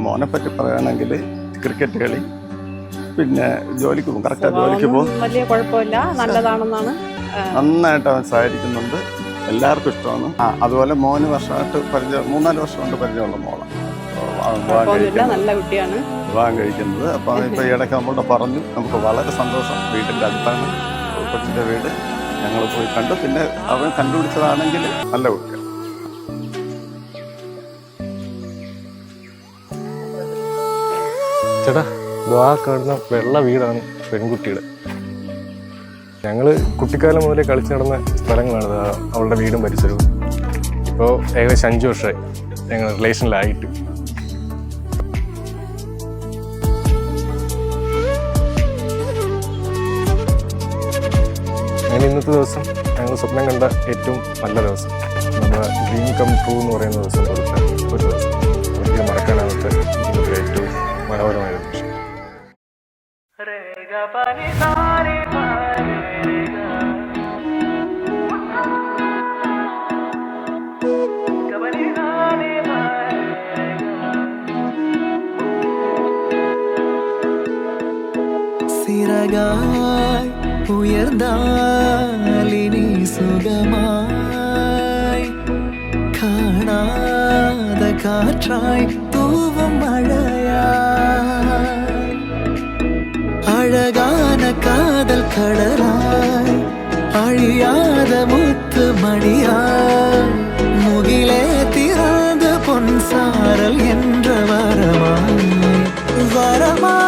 മോനെ പറ്റി പറയുകയാണെങ്കിൽ ക്രിക്കറ്റ് കളി, പിന്നെ ജോലിക്ക് പോകും, കറക്റ്റാണ് ജോലിക്ക് പോകും, വലിയ കുഴപ്പമില്ല, നല്ലതാണെന്നാണ്. നന്നായിട്ട് അവൻ സഹായിക്കുന്നുണ്ട്, എല്ലാവർക്കും ഇഷ്ടമാണ്. അതുപോലെ മോന് വർഷമായിട്ട് പരിചയം, 3-4 വർഷം കൊണ്ട് പരിചയമുള്ള മോളാണ് നല്ല കുട്ടിയാണ് വിവാഹം കഴിക്കുന്നത്. അപ്പം ഇപ്പോൾ ഇടയ്ക്ക് നമ്മളോട് പറഞ്ഞു, നമുക്ക് വളരെ സന്തോഷം. വീട്ടിൻ്റെ അടുത്താണ് കൊച്ചിൻ്റെ വീട്, ഞങ്ങൾ പോയി കണ്ടു. പിന്നെ അവൻ കണ്ടുപിടിച്ചതാണെങ്കിൽ നല്ല കുട്ടിയാണ്. ചേട്ടാ, ആ കാണുന്ന വെള്ള വീടാണ് പെൺകുട്ടിയുടെ. ഞങ്ങൾ കുട്ടിക്കാലം മുതലേ കളിച്ച് നടന്ന സ്ഥലങ്ങളാണ് അവളുടെ വീടും പരിസരവും. ഇപ്പോൾ ഏകദേശം 5 വർഷമായി ഞങ്ങൾ റിലേഷനിലായിട്ട്. അങ്ങനെ ഇന്നത്തെ ദിവസം ഞങ്ങൾ സ്വപ്നം കണ്ട ഏറ്റവും നല്ല ദിവസം, നമ്മുടെ ഡ്രീം കം ട്രൂ എന്ന് പറയുന്ന ദിവസം കൊടുത്ത ഒരു ദിവസം. ഒരിക്കലും മറക്കാനാവാത്ത ജീവിതത്തിലെ ഏറ്റവും മനോഹരമായ ഒരു നിമിഷം. சிறகாய் உயர்ந்தாலினி சுகமாய் காணாத காற்றாய் தூவும் மழையாய் அழகான காதல் கடலாய் அழியாத முத்து மணியாய் முகிலே திறந்த பொன் சாரல் என்ற வரமாய் வரமாய்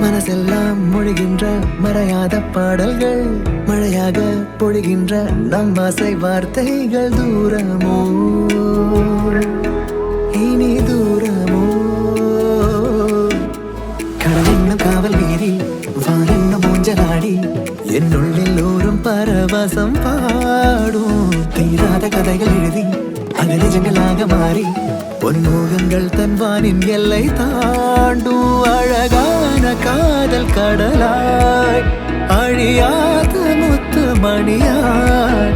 மனசெல்லாம் மொழிகின்ற மறையாத பாடல்கள், மழையாக பொழிகின்ற நம் ஆசை வார்த்தைகள். தூரமோ இனி தூரமோ கடலென்னும் காவல் மீறி வானென்னும் ஊஞ்சலாடி என்னுள்ளில் ஊரும் பரவசம் பாடும். தீராத கதைகள் எழுதி அது நிஜங்களாக மாறி பொன்முகங்கள் தன்வானின் எல்லை தாண்டும். அழகான காதல் கடலாய் அழியாத முத்து மணியாய்